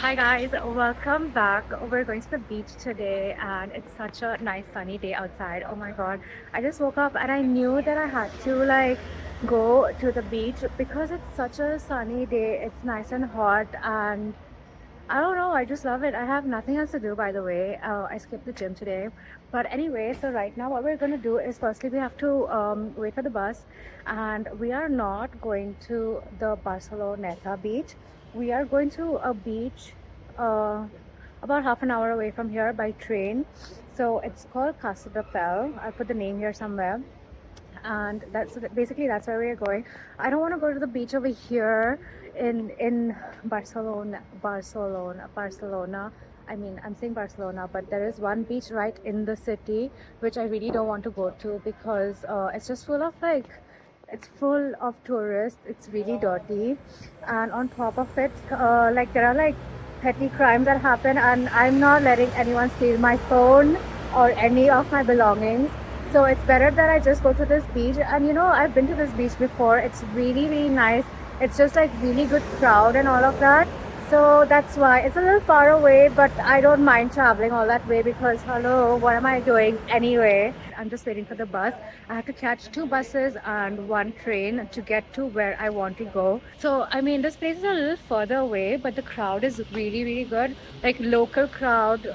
Hi guys, welcome back. We're going to the beach today and it's such a nice sunny day outside. Oh my god. I just woke up and I knew that I had to go to the beach because it's such a sunny day. It's nice and hot and I don't know, I just love it. I have nothing else to do, by the way. I skipped the gym today. But anyway, so right now what we're going to do is firstly we have to wait for the bus, and we are not going to the Barcelona beach. We are going to a beach uh, about half an hour away from here by train. So it's called Castelldefels. I'll put the name here somewhere, and that's where we are going. I don't want to go to the beach over here in Barcelona. I mean, I'm saying Barcelona, but there is one beach right in the city which I really don't want to go to because it's just full of it's full of tourists. It's really dirty, and on top of it, there are petty crimes that happen, and I'm not letting anyone steal my phone or any of my belongings. So it's better that I just go to this beach. And I've been to this beach before. It's really, really nice. It's just like really good crowd and all of that. So that's why it's a little far away, but I don't mind traveling all that way because hello, what am I doing anyway? I'm just waiting for the bus. I have to catch two buses and one train to get to where I want to go. So I mean, this place is a little further away, but the crowd is really, really good. Like local crowd.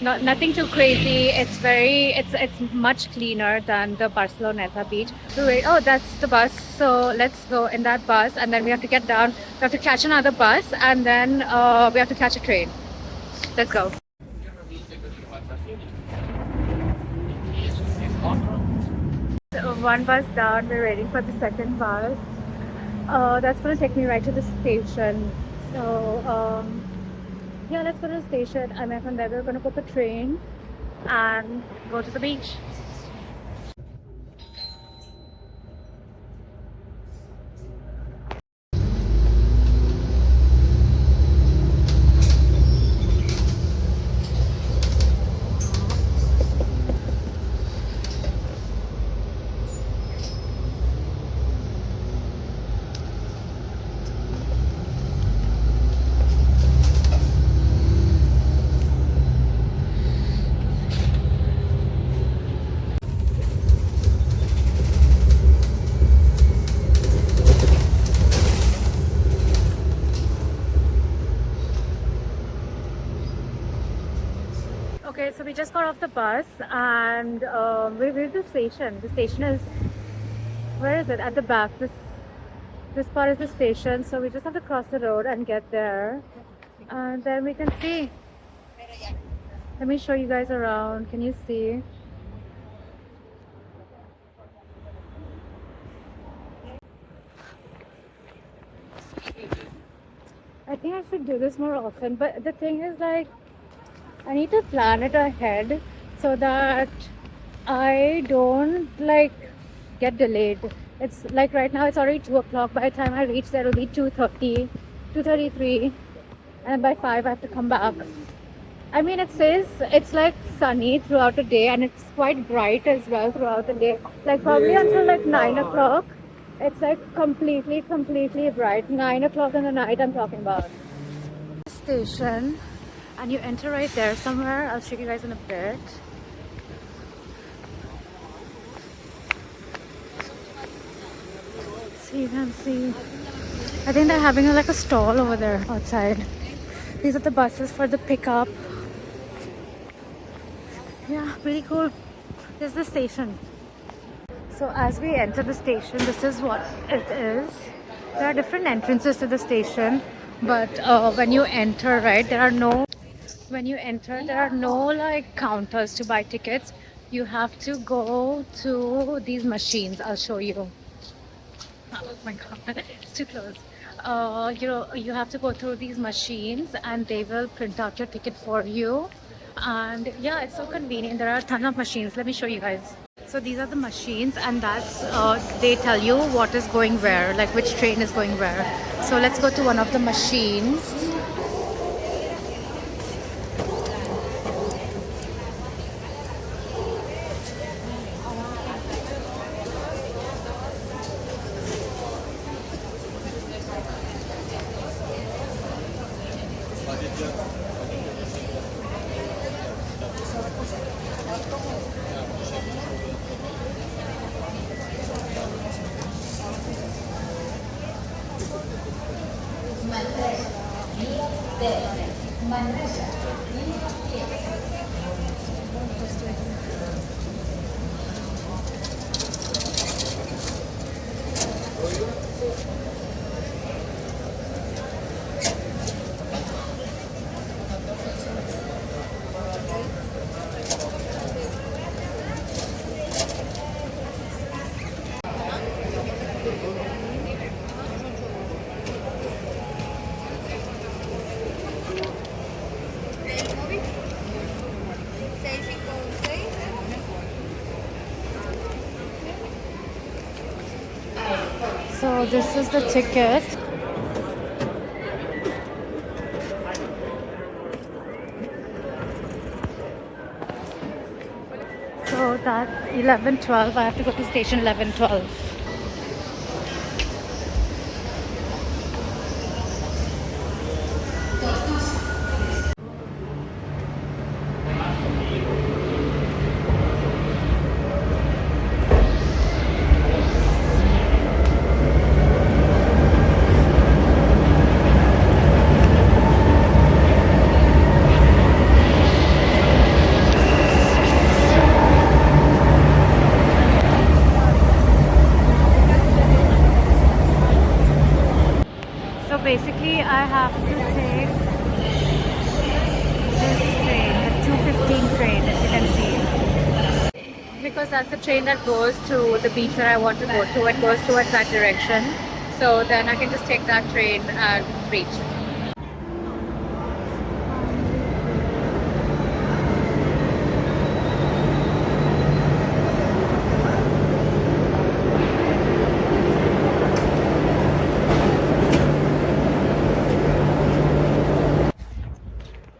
Nothing too crazy. It's much cleaner than the Barcelona beach. So wait, oh, that's the bus. So let's go in that bus, and then we have to get down. We have to catch another bus, and then we have to catch a train. Let's go. So one bus down. We're waiting for the second bus. That's gonna take me right to the station. So yeah, let's go to the station, and then from there we're gonna book a train and go to the beach. Okay, so we just got off the bus and we're at the station. The station is, where is it? At the back. This part is the station, so we just have to cross the road and get there, and then we can see. Let me show you guys around. Can you see? I think I should do this more often, but the thing is I need to plan it ahead so that I don't get delayed. It's like right now it's already 2 o'clock. By the time I reach there, it'll be 2:30, 2:33, and by 5 I have to come back. I mean, it says it's like sunny throughout the day and it's quite bright as well throughout the day. Like probably until like 9 o'clock, it's like completely bright. 9 o'clock in the night, I'm talking about. Station, and you enter right there somewhere. I'll show you guys in a bit. So you can see, I think they're having like a stall over there outside. These are the buses for the pickup. Yeah, pretty cool. This is the station. So as we enter the station, this is what it is. There are different entrances to the station, but when you enter, right, there are no like counters to buy tickets. You have to go to these machines. I'll show you. Oh my god, it's too close. You have to go through these machines and they will print out your ticket for you. And yeah, it's so convenient. There are a ton of machines. Let me show you guys. So these are the machines, and that's they tell you what is going where, like which train is going where. So let's go to one of the machines. So this is the ticket. So that 11:12, I have to go to station 11:12. So basically I have to take this train, the 2:15 train, as you can see. Because that's the train that goes to the beach that I want to go to. It goes towards that direction. So then I can just take that train and reach.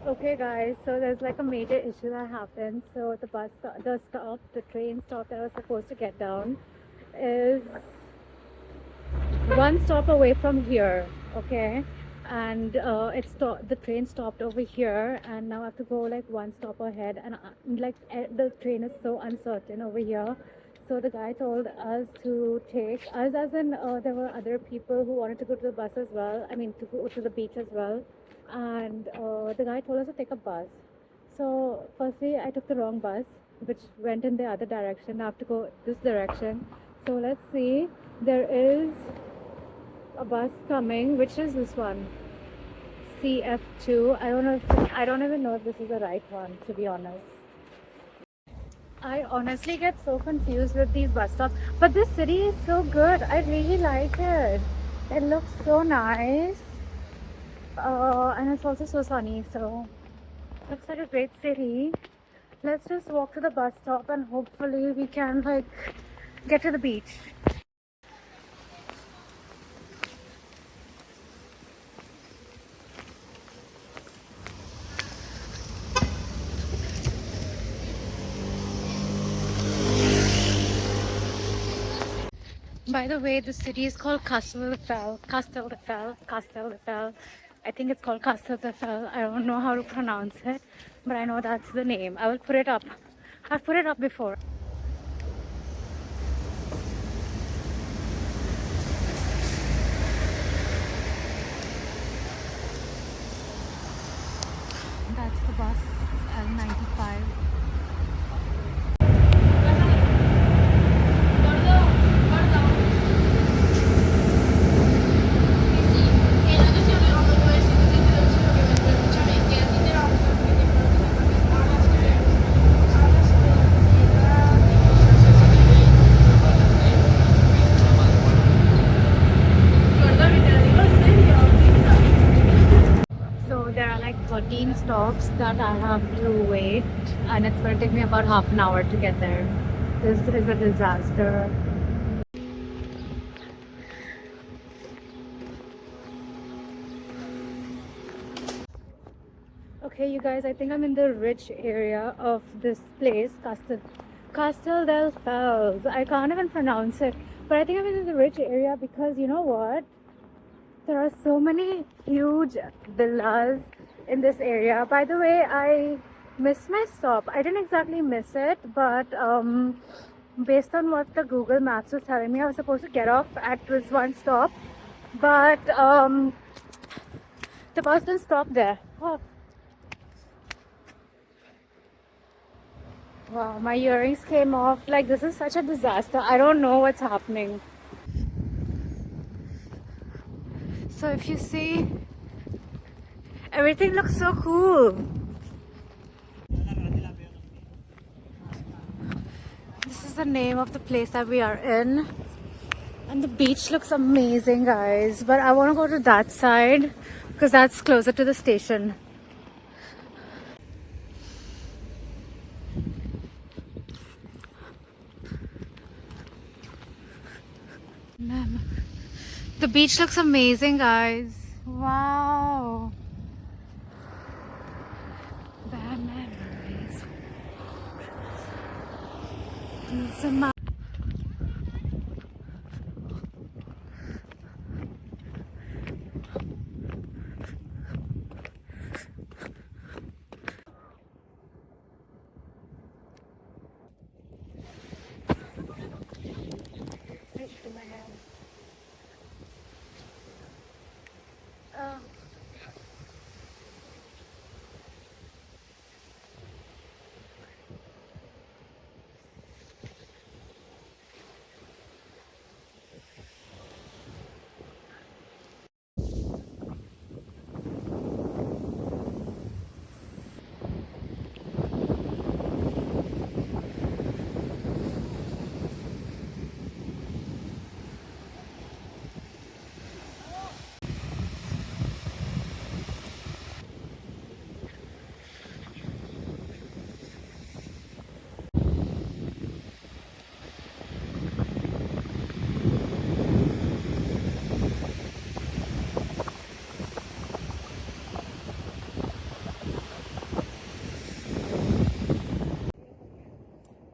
Okay guys, so there's like a major issue that happened. So the train stop that I was supposed to get down is one stop away from here, okay? And the train stopped over here, and now I have to go like one stop ahead, and the train is so uncertain over here. So the guy told us to take us, as in there were other people who wanted to go to the bus as well, I mean to go to the beach as well. And the guy told us to take a bus. So firstly I took the wrong bus, which went in the other direction. I have to go this direction. So let's see, there is a bus coming, which is this one, CF2. I don't even know if this is the right one, to be honest. I honestly get so confused with these bus stops, but this city is so good. I really like it. It looks so nice, and it's also so sunny. So looks like a great city. Let's just walk to the bus stop and hopefully we can like get to the beach. By the way, the city is called Casteldefel. I think it's called Casteldefel. I don't know how to pronounce it, but I know that's the name. I will put it up. I've put it up before. That's the bus, L95. There are like 13 stops that I have to wait, and it's going to take me about half an hour to get there. This is a disaster. Okay, you guys, I think I'm in the rich area of this place, Casteldefels. I can't even pronounce it, but I think I'm in the rich area because you know what? There are so many huge villas in this area. By the way, I missed my stop. I didn't exactly miss it, but based on what the Google Maps was telling me, I was supposed to get off at this one stop, but the bus didn't stop there. Oh. Wow, my earrings came off. Like, this is such a disaster. I don't know what's happening. So if you see, everything looks so cool. This is the name of the place that we are in. And the beach looks amazing, guys. But I want to go to that side because that's closer to the station. The beach looks amazing, guys. Wow. Bad memories. It's a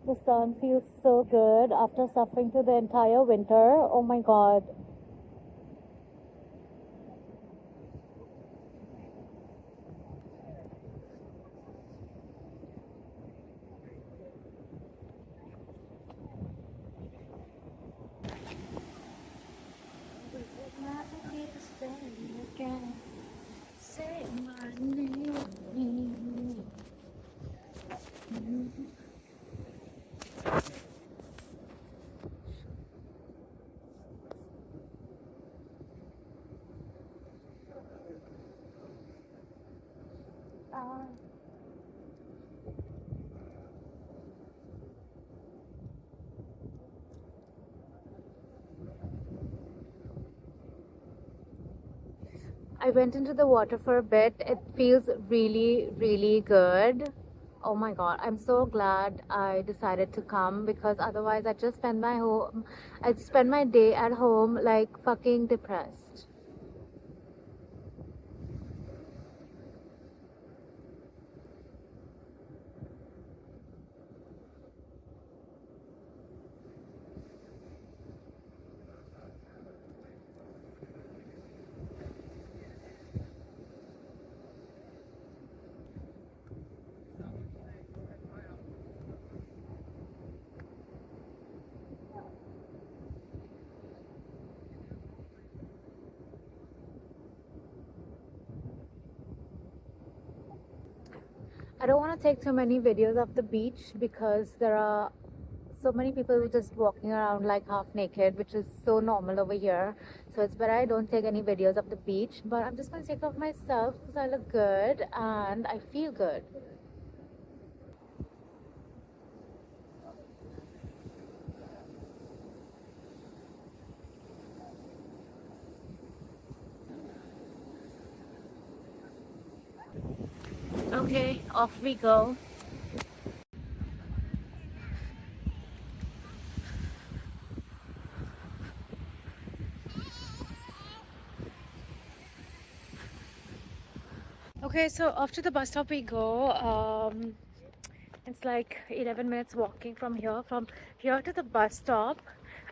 The sun feels so good after suffering through the entire winter. Oh my god. Say my name. I went into the water for a bit. It feels really, really good. Oh my god, I'm so glad I decided to come because otherwise I'd spend my day at home like fucking depressed. I don't want to take too many videos of the beach because there are so many people just walking around like half naked, which is so normal over here. So it's better I don't take any videos of the beach, but I'm just going to take off myself because I look good and I feel good. Okay, off we go. Okay, so off to the bus stop we go. It's like 11 minutes walking from here to the bus stop,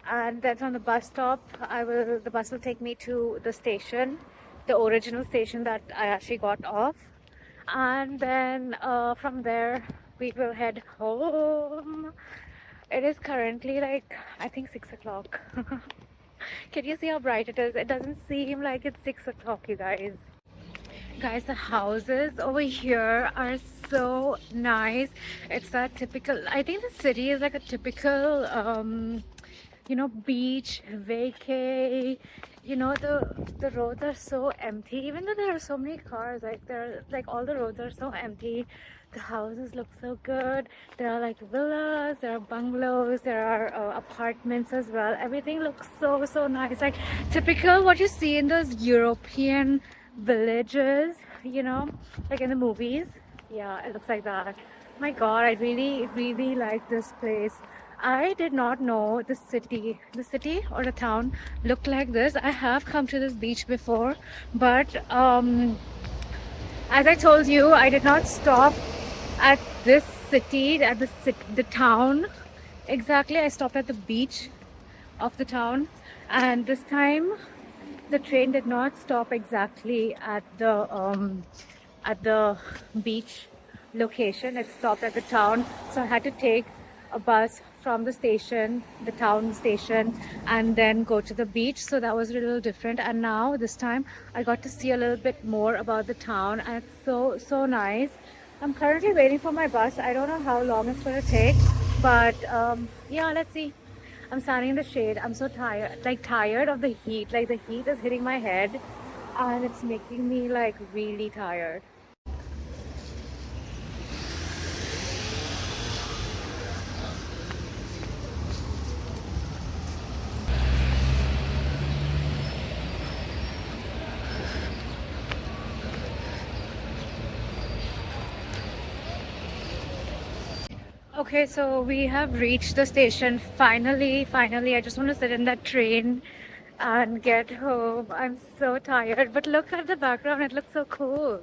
and then from the bus stop the bus will take me to the station, the original station that I actually got off. and then from there we will head home. It is currently like I think 6 o'clock. Can you see how bright it is? It doesn't seem like it's 6 o'clock, you guys. Guys, the houses over here are so nice. It's that typical, I think the city is like a typical you know, beach vacay. You know, the roads are so empty, even though there are so many cars. Like they're like all the roads are so empty. The houses look so good. There are like villas, there are bungalows, there are apartments as well. Everything looks so nice, like typical what you see in those European villages, you know, like in the movies. Yeah, it looks like that. My god, I really like this place. I did not know the city or the town looked like this. I have come to this beach before, but as I told you, I did not stop at this city, at the town exactly. I stopped at the beach of the town, and this time the train did not stop exactly at the beach location. It stopped at the town, so I had to take a bus from the station, the town station, and then go to the beach. So that was a little different. And now this time I got to see a little bit more about the town, and it's so nice. I'm currently waiting for my bus. I don't know how long it's going to take, but yeah, let's see. I'm standing in the shade. I'm so tired, like tired of the heat. Like the heat is hitting my head and it's making me like really tired. Okay, so we have reached the station. Finally, I just want to sit in that train and get home. I'm so tired, but look at the background. It looks so cool.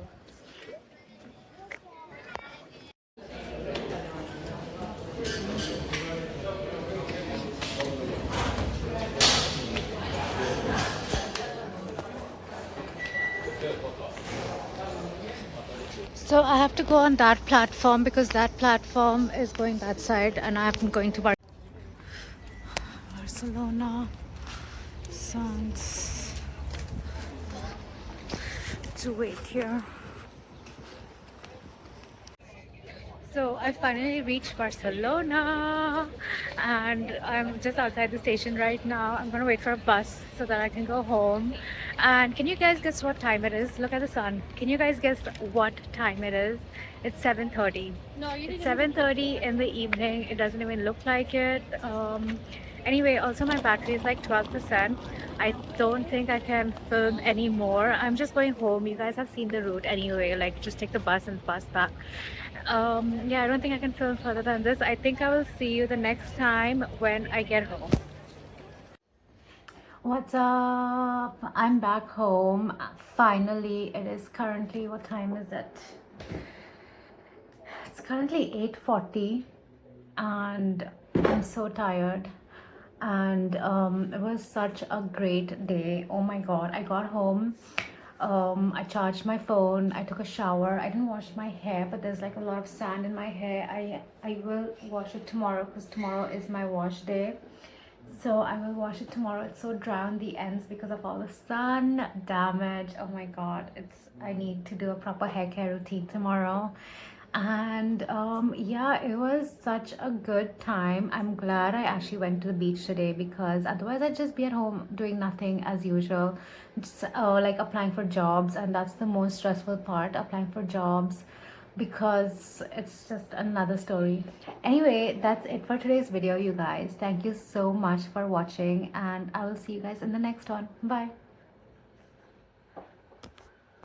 So I have to go on that platform because that platform is going that side and I'm going to Barcelona. Sounds to wait here. So I finally reached Barcelona and I'm just outside the station right now. I'm gonna wait for a bus so that I can go home. And can you guys guess what time it is? Look at the sun. Can you guys guess what time it is? It's 7:30. No, you didn't. It's 7:30 in the evening. It doesn't even look like it. Anyway, also my battery is like 12%. I don't think I can film anymore. I'm just going home. You guys have seen the route anyway. Like just take the bus and bus back. Yeah, I don't think I can film further than this. I think I will see you the next time when I get home. What's up? I'm back home. Finally, it is currently, what time is it? It's currently 8:40 and I'm so tired. And it was such a great day. Oh my god, I got home. I charged my phone, I took a shower. I didn't wash my hair, but there's like a lot of sand in my hair. I will wash it tomorrow because tomorrow is my wash day. So I will wash it tomorrow. It's so dry on the ends because of all the sun damage. Oh my god, I need to do a proper hair care routine tomorrow. And yeah, it was such a good time. I'm glad I actually went to the beach today because otherwise I'd just be at home doing nothing as usual, just like applying for jobs, and that's the most stressful part, applying for jobs, because it's just another story. Anyway, that's it for today's video, you guys. Thank you so much for watching and I will see you guys in the next one. Bye.